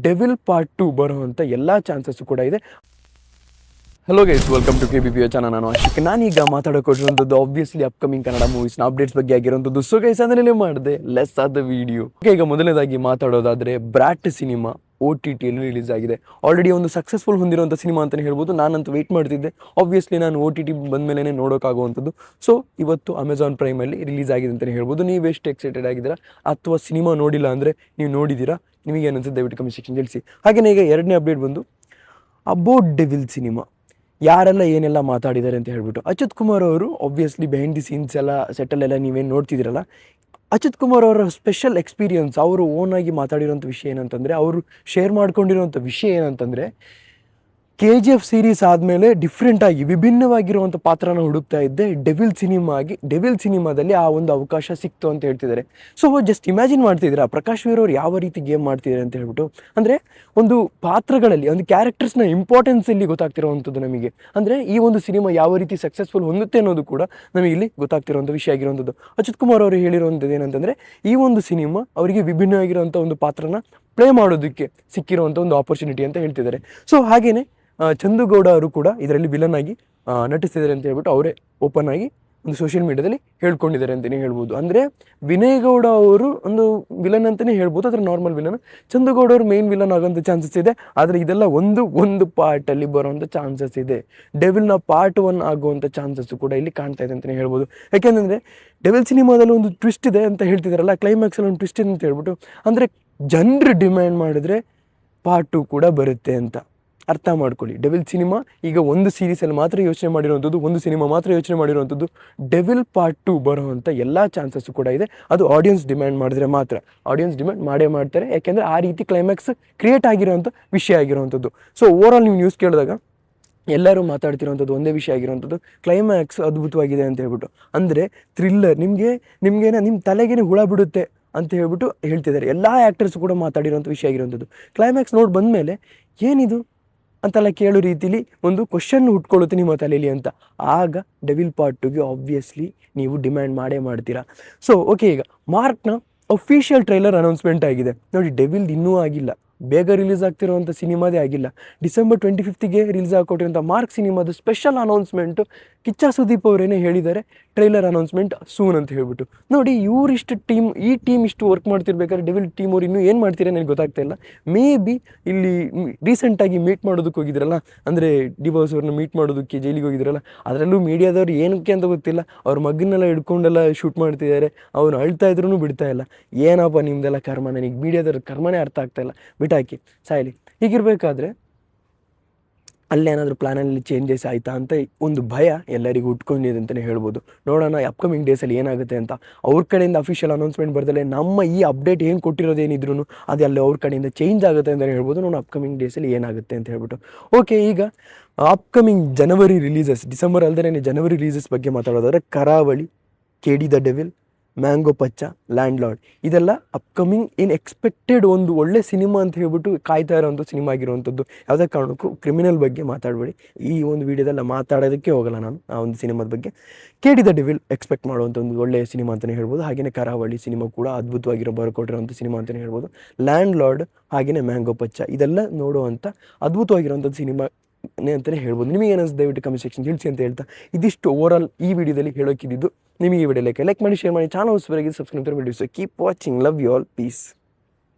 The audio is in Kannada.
ಡೆವಿಲ್ ಪಾರ್ಟ್ 2 ಬರುವಂಥ ಎಲ್ಲ ಚಾನ್ಸಸ್ಸು ಕೂಡ ಇದೆ. Hello guys, welcome to KBPO channel. ನಾನು ಅಶೋಕ್. ನಾನೀಗ ಮಾತಾಡೋಕೊಟ್ಟಿರುವಂಥದ್ದು ಆಬ್ವಿಯಸ್ಲಿ ಅಪ್ಕಮಿಂಗ್ ಕನ್ನಡ ಮೂವೀಸ್ನ ಅಪ್ಡೇಟ್ಸ್ ಬಗ್ಗೆ ಆಗಿರುವಂಥದ್ದು. ಸೊ ಗೈಸ್, ಅದನ್ನೇ ಮಾಡಿದೆ ಲೆಸ್ ಆದ ವಿಡಿಯೋ. ಓಕೆ, ಈಗ ಮೊದಲನೇದಾಗಿ ಮಾತಾಡೋದಾದರೆ ಬ್ರಾಟ್ ಸಿನಿಮಾ OTTಯಲ್ಲಿ ರಿಲೀಸ್ ಆಗಿದೆ. ಆಲ್ರೆಡಿ ಒಂದು ಸಕ್ಸಸ್ಫುಲ್ ಹೊಂದಿರುವಂಥ ಸಿನಿಮಾ ಅಂತಲೇ ಹೇಳ್ಬೋದು. ನಾನಂತೂ ವೆಯ್ಟ್ ಮಾಡ್ತಿದ್ದೆ. ಆಬ್ವಿಯಸ್ಲಿ ನಾನು OTT ಬಂದಮೇಲೆ ನೋಡೋಕ್ಕಾಗುವಂಥದ್ದು. ಸೊ ಇವತ್ತು ಅಮೆಝಾನ್ ಪ್ರೈಮಲ್ಲಿ ರಿಲೀಸ್ ಆಗಿದೆ ಅಂತಲೇ ಹೇಳ್ಬೋದು. ನೀವು ಎಷ್ಟು ಎಕ್ಸೈಟೆಡ್ ಆಗಿದ್ದೀರಾ, ಅಥವಾ ಸಿನಿಮಾ ನೋಡಿಲ್ಲ ಅಂದರೆ ನೀವು ನೋಡಿದ್ದೀರಾ, ನಿಮಗೆ ಏನನ್ಸುತ್ತೆ ದಯವಿಟ್ಟು ಕಮೆಂಟ್ ಸೆಕ್ಷನ್ ತಿಳಿಸಿ. ಹಾಗೆಯೇ ಈಗ ಎರಡನೇ ಅಪ್ಡೇಟ್ ಬಂದು ಅಬೌಟ್ ಡೆವಿಲ್ ಸಿನಿಮಾ. ಯಾರೆಲ್ಲ ಏನೆಲ್ಲ ಮಾತಾಡಿದ್ದಾರೆ ಅಂತ ಹೇಳ್ಬಿಟ್ಟು ಅಚ್ಯುತ್ ಕುಮಾರ್ ಅವರು ಆಬ್ವಿಯಸ್ಲಿ ಬಿಹೈಂಡ್ ದಿ ಸೀನ್ಸ್ ಎಲ್ಲ ಸೆಟಲ್ಲೆಲ್ಲ ನೀವೇನು ನೋಡ್ತಿದ್ದೀರಲ್ಲ, ಅಚ್ಯುತ್ ಕುಮಾರ್ ಅವರ ಸ್ಪೆಷಲ್ ಎಕ್ಸ್ಪೀರಿಯನ್ಸ್, ಅವರು ಓನಾಗಿ ಮಾತಾಡಿರೋಂಥ ವಿಷಯ ಏನಂತಂದರೆ, ಅವರು ಶೇರ್ ಮಾಡ್ಕೊಂಡಿರೋಂಥ ವಿಷಯ ಏನಂತಂದರೆ, KGF ಸೀರೀಸ್ ಆದಮೇಲೆ ಡಿಫ್ರೆಂಟಾಗಿ ವಿಭಿನ್ನವಾಗಿರುವಂಥ ಪಾತ್ರನ ಹುಡುಕ್ತಾ ಇದ್ದೆ. ಡೆವಿಲ್ ಸಿನಿಮಾದಲ್ಲಿ ಆ ಒಂದು ಅವಕಾಶ ಸಿಕ್ತು ಅಂತ ಹೇಳ್ತಿದ್ದಾರೆ. ಸೊ ಜಸ್ಟ್ ಇಮ್ಯಾಜಿನ್ ಮಾಡ್ತಿದ್ದೀರಾ ಪ್ರಕಾಶ್ ವೀರ್ ಅವರು ಯಾವ ರೀತಿ ಗೇಮ್ ಮಾಡ್ತಿದ್ದಾರೆ ಅಂತ ಹೇಳ್ಬಿಟ್ಟು. ಅಂದರೆ ಒಂದು ಪಾತ್ರಗಳಲ್ಲಿ ಒಂದು ಕ್ಯಾರೆಕ್ಟರ್ಸ್ನ ಇಂಪಾರ್ಟೆನ್ಸ್ ಇಲ್ಲಿ ಗೊತ್ತಾಗ್ತಿರೋವಂಥದ್ದು ನಮಗೆ. ಅಂದರೆ ಈ ಒಂದು ಸಿನಿಮಾ ಯಾವ ರೀತಿ ಸಕ್ಸಸ್ಫುಲ್ ಹೊಂದುತ್ತೆ ಅನ್ನೋದು ಕೂಡ ನಮಗೆ ಇಲ್ಲಿ ಗೊತ್ತಾಗ್ತಿರೋಂಥ ವಿಷಯ ಆಗಿರೋವಂಥದ್ದು. ಅಚ್ಯುತ್ ಕುಮಾರ್ ಅವರು ಹೇಳಿರುವಂಥದ್ದು ಏನಂತಂದರೆ, ಈ ಒಂದು ಸಿನಿಮಾ ಅವರಿಗೆ ವಿಭಿನ್ನವಾಗಿರುವಂಥ ಒಂದು ಪಾತ್ರನ ಪ್ಲೇ ಮಾಡೋದಕ್ಕೆ ಸಿಕ್ಕಿರುವಂಥ ಒಂದು ಆಪರ್ಚುನಿಟಿ ಅಂತ ಹೇಳ್ತಿದ್ದಾರೆ. ಸೊ ಹಾಗೆಯೇ ಚಂದುಗೌಡ ಅವರು ಕೂಡ ಇದರಲ್ಲಿ ವಿಲನ್ ಆಗಿ ನಟಿಸ್ತಿದ್ದಾರೆ ಅಂತ ಹೇಳ್ಬಿಟ್ಟು ಅವರೇ ಓಪನ್ ಆಗಿ ಒಂದು ಸೋಷಿಯಲ್ ಮೀಡಿಯಾದಲ್ಲಿ ಹೇಳ್ಕೊಂಡಿದ್ದಾರೆ ಅಂತಲೇ ಹೇಳ್ಬೋದು. ಅಂದರೆ ವಿನಯ್ ಗೌಡ ಅವರು ಒಂದು ವಿಲನ್ ಅಂತಲೇ ಹೇಳ್ಬೋದು, ಅದರ ನಾರ್ಮಲ್ ವಿಲನ್. ಚಂದುಗೌಡ ಅವರು ಮೇನ್ ವಿಲನ್ ಆಗೋಂಥ ಚಾನ್ಸಸ್ ಇದೆ. ಆದರೆ ಇದೆಲ್ಲ ಒಂದು ಪಾರ್ಟಲ್ಲಿ ಬರೋವಂಥ ಚಾನ್ಸಸ್ ಇದೆ. ಡೆವಿಲ್ನ ಪಾರ್ಟ್ 1 ಆಗುವಂಥ ಚಾನ್ಸಸ್ಸು ಕೂಡ ಇಲ್ಲಿ ಕಾಣ್ತಾ ಇದೆ ಅಂತಲೇ ಹೇಳ್ಬೋದು. ಯಾಕೆಂದರೆ ಡೆವಿಲ್ ಸಿನಿಮಾದಲ್ಲಿ ಒಂದು ಟ್ವಿಸ್ಟ್ ಇದೆ ಅಂತ ಹೇಳ್ತಿದ್ದಾರಲ್ಲ, ಕ್ಲೈಮ್ಯಾಕ್ಸಲ್ಲಿ ಒಂದು ಟ್ವಿಸ್ಟ್ ಇದೆ ಅಂತ ಹೇಳ್ಬಿಟ್ಟು. ಅಂದರೆ ಜನರು ಡಿಮ್ಯಾಂಡ್ ಮಾಡಿದ್ರೆ ಪಾರ್ಟ್ 2 ಕೂಡ ಬರುತ್ತೆ ಅಂತ ಅರ್ಥ ಮಾಡ್ಕೊಳ್ಳಿ. ಡೆವಿಲ್ ಸಿನಿಮಾ ಈಗ ಒಂದು ಸೀರೀಸಲ್ಲಿ ಮಾತ್ರ ಯೋಚನೆ ಮಾಡಿರುವಂಥದ್ದು, ಒಂದು ಸಿನಿಮಾ ಮಾತ್ರ ಯೋಚನೆ ಮಾಡಿರುವಂಥದ್ದು. ಡೆವಿಲ್ ಪಾರ್ಟ್ 2 ಬರೋವಂಥ ಎಲ್ಲ ಚಾನ್ಸಸ್ಸು ಕೂಡ ಇದೆ. ಅದು ಆಡಿಯನ್ಸ್ ಡಿಮ್ಯಾಂಡ್ ಮಾಡಿದ್ರೆ ಮಾತ್ರ. ಆಡಿಯನ್ಸ್ ಡಿಮ್ಯಾಂಡ್ ಮಾಡೇ ಮಾಡ್ತಾರೆ, ಯಾಕೆಂದರೆ ಆ ರೀತಿ ಕ್ಲೈಮ್ಯಾಕ್ಸ್ ಕ್ರಿಯೇಟ್ ಆಗಿರೋವಂಥ ವಿಷಯ ಆಗಿರುವಂಥದ್ದು. ಸೊ ಓವರಾಲ್ ನೀವು ನ್ಯೂಸ್ ಕೇಳಿದಾಗ ಎಲ್ಲರೂ ಮಾತಾಡ್ತಿರೋವಂಥದ್ದು ಒಂದೇ ವಿಷಯ ಆಗಿರೋವಂಥದ್ದು, ಕ್ಲೈಮ್ಯಾಕ್ಸ್ ಅದ್ಭುತವಾಗಿದೆ ಅಂತ ಹೇಳ್ಬಿಟ್ಟು. ಅಂದರೆ ಥ್ರಿಲ್ಲರ್, ನಿಮಗೇನೆ ನಿಮ್ಮ ತಲೆಗೇನೆ ಹುಳ ಬಿಡುತ್ತೆ ಅಂತ ಹೇಳ್ಬಿಟ್ಟು ಹೇಳ್ತಿದ್ದಾರೆ. ಎಲ್ಲ ಆ್ಯಕ್ಟರ್ಸ್ ಕೂಡ ಮಾತಾಡಿರೋಂಥ ವಿಷಯ ಆಗಿರೋವಂಥದ್ದು. ಕ್ಲೈಮ್ಯಾಕ್ಸ್ ನೋಡಿ ಬಂದಮೇಲೆ ಏನಿದು ಅಂತೆಲ್ಲ ಕೇಳೋ ರೀತಿಲಿ ಒಂದು ಕ್ವಶನ್ ಹುಟ್ಕೊಳ್ಳುತ್ತೆ ನಿಮ್ಮ ತಲೆಯಲ್ಲಿ ಅಂತ. ಆಗ ಡೆವಿಲ್ ಪಾರ್ಟ್ 2ಗೆ ಆಬ್ವಿಯಸ್ಲಿ ನೀವು ಡಿಮ್ಯಾಂಡ್ ಮಾಡೇ ಮಾಡ್ತೀರಾ. ಸೊ ಓಕೆ, ಈಗ ಮಾರ್ಕ್ನ ಅಫಿಷಿಯಲ್ ಟ್ರೈಲರ್ ಅನೌನ್ಸ್ಮೆಂಟ್ ಆಗಿದೆ ನೋಡಿ. ಡೆವಿಲ್ ಇನ್ನೂ ಆಗಿಲ್ಲ, ಬೇಗ ರಿಲೀಸ್ ಆಗ್ತಿರೋವಂಥ ಸಿನಿಮಾದೇ ಆಗಿಲ್ಲ. ಡಿಸೆಂಬರ್ 25ಗೆ ರಿಲೀಸ್ ಆಗಿಕೊಟ್ಟಿರೋಂಥ ಮಾರ್ಕ್ ಸಿನಿಮಾದ ಸ್ಪೆಷಲ್ ಅನೌನ್ಸ್ಮೆಂಟು ಕಿಚ್ಚ ಸುದೀಪ್ ಅವರೇನೇ ಹೇಳಿದ್ದಾರೆ, ಟ್ರೈಲರ್ ಅನೌನ್ಸ್ಮೆಂಟ್ ಸೂನ್ ಅಂತ ಹೇಳ್ಬಿಟ್ಟು. ನೋಡಿ, ಈ ಟೀಮ್ ಇಷ್ಟು ವರ್ಕ್ ಮಾಡ್ತಿರ್ಬೇಕಾದ್ರೆ ಡೆವಿಲ್ ಟೀಮ್ ಅವ್ರು ಇನ್ನೂ ಏನು ಮಾಡ್ತೀರಾ ನನಗೆ ಗೊತ್ತಾಗ್ತಾ ಇಲ್ಲ. ಮೇ ಬಿ ಇಲ್ಲಿ ರೀಸೆಂಟಾಗಿ ಮೀಟ್ ಮಾಡೋದಕ್ಕೆ ಹೋಗಿದ್ರಲ್ಲ, ಅಂದರೆ ಡಿವೋರ್ಸ್ ಅವ್ರನ್ನ ಮೀಟ್ ಮಾಡೋದಕ್ಕೆ ಜೈಲಿಗೆ ಹೋಗಿದ್ರಲ್ಲ, ಅದರಲ್ಲೂ ಮೀಡಿಯಾದವ್ರು ಏನಕ್ಕೆ ಅಂತ ಗೊತ್ತಿಲ್ಲ, ಅವ್ರ ಮಗನ್ನೆಲ್ಲ ಹಿಡ್ಕೊಂಡೆಲ್ಲ ಶೂಟ್ ಮಾಡ್ತಿದ್ದಾರೆ. ಅವ್ನು ಅಳ್ತಾ ಇದ್ರೂ ಬಿಡ್ತಾ ಇಲ್ಲ. ಏನಪ್ಪ ನಿಮ್ದೆಲ್ಲ ಕರ್ಮ, ನನಗೆ ಮೀಡಿಯಾದವ್ರ ಕರ್ಮನೇ ಅರ್ಥ ಆಗ್ತಾ ಇಲ್ಲ. ಬಿಟ್ಟಾಕಿ ಸಾಯಲಿ. ಹೀಗಿರಬೇಕಾದ್ರೆ ಅಲ್ಲೇನಾದರೂ ಪ್ಲ್ಯಾನಲ್ಲಿ ಚೇಂಜಸ್ ಆಯಿತಾ ಅಂತ ಒಂದು ಭಯ ಎಲ್ಲರಿಗೂ ಉಟ್ಕೊಂಡಿದೆ ಅಂತಲೇ ಹೇಳ್ಬೋದು. ನೋಡೋಣ ಅಪ್ಕಮಿಂಗ್ ಡೇಸಲ್ಲಿ ಏನಾಗುತ್ತೆ ಅಂತ. ಅವ್ರ ಕಡೆಯಿಂದ ಅಫಿಷಿಯಲ್ ಅನೌನ್ಸ್ಮೆಂಟ್ ಬರ್ದಲ್ಲೇ ನಮ್ಮ ಈ ಅಪ್ಡೇಟ್ ಏನು ಕೊಟ್ಟಿರೋದೇನಿದ್ರು ಅದು ಅಲ್ಲಿ ಅವ್ರ ಕಡೆಯಿಂದ ಚೇಂಜ್ ಆಗುತ್ತೆ ಅಂತಲೇ ಹೇಳ್ಬೋದು. ನೋಡೋಣ ಅಪ್ಕಮಿಂಗ್ ಡೇಸಲ್ಲಿ ಏನಾಗುತ್ತೆ ಅಂತ ಹೇಳ್ಬಿಟ್ಟು. ಓಕೆ, ಈಗ ಅಪ್ಕಮಿಂಗ್ ಜನವರಿ ರಿಲೀಸಸ್, ಡಿಸೆಂಬರ್ ಅಲ್ಲದೇ ಜನವರಿ ರಿಲೀಸಸ್ ಬಗ್ಗೆ ಮಾತಾಡೋದಾದ್ರೆ Karavali, KD the devil, mango Pachcha, landlord, ಇದೆಲ್ಲ ಅಪ್ಕಮಿಂಗ್ ಎಕ್ಸ್ಪೆಕ್ಟೆಡ್ ಒಂದು ಒಳ್ಳೆ ಸಿನಿಮಾ ಅಂತ ಹೇಳ್ಬಿಟ್ಟು ಕಾಯ್ತಾ ಇರೋವಂಥ ಸಿನಿಮಾ ಆಗಿರುವಂಥದ್ದು. ಯಾವುದೇ ಕಾರಣಕ್ಕೂ ಕ್ರಿಮಿನಲ್ ಬಗ್ಗೆ ಮಾತಾಡಬೇಡಿ. ಈ ಒಂದು ವಿಡಿಯೋದಲ್ಲ ಮಾತಾಡೋದಕ್ಕೆ ಹೋಗಲ್ಲ ನಾನು ಆ ಒಂದು ಸಿನಿಮಾದ ಬಗ್ಗೆ. KD ದ ಡೆವಿಲ್ ಎಕ್ಸ್ಪೆಕ್ಟ್ ಮಾಡುವಂಥ ಒಂದು ಒಳ್ಳೆಯ ಸಿನಿಮಾ ಅಂತಲೇ ಹೇಳ್ಬೋದು. ಹಾಗೆಯೇ ಕರಾವಳಿ ಸಿನಿಮಾ ಕೂಡ ಅದ್ಭುತವಾಗಿರೋ ಬರ್ಕೊಟ್ಟಿರೋಂಥ ಸಿನಿಮಾ ಅಂತಲೇ ಹೇಳ್ಬೋದು. ಲ್ಯಾಂಡ್ ಲಾರ್ಡ್ ಹಾಗೆಯೇ ಮ್ಯಾಂಗೋ ಪಚ್ಚ ಇದೆಲ್ಲ ನೋಡುವಂಥ ಅದ್ಭುತವಾಗಿರೋಂಥದ್ದು ಸಿನಿಮಾ ಅಂತಲೇ ಹೇಳ್ಬೋದು. ನಿಮಗೆ ಏನಿಸ್ತು ದಯವಿಟ್ಟು ಕಮೆಂಟ್ ಸೆಕ್ಷನ್ ತಿಳಿಸಿ ಅಂತ ಹೇಳ್ತಾ, ಇದಿಷ್ಟು ಓವರಾಲ್ ಈ ವಿಡಿಯೋದಲ್ಲಿ ಹೇಳೋಕ್ಕಿದ್ದು. ನಿಮಗೆ ಈ ವಿಡಿಯೋ ಲೈಕ್ ಮಾಡಿ, ಶೇರ್ ಮಾಡಿ, ಚಾನಲ್ ಸಬ್ಸ್ಕ್ರೈಬ್ ಮಾಡಿ. Keep watching, love you all, piece.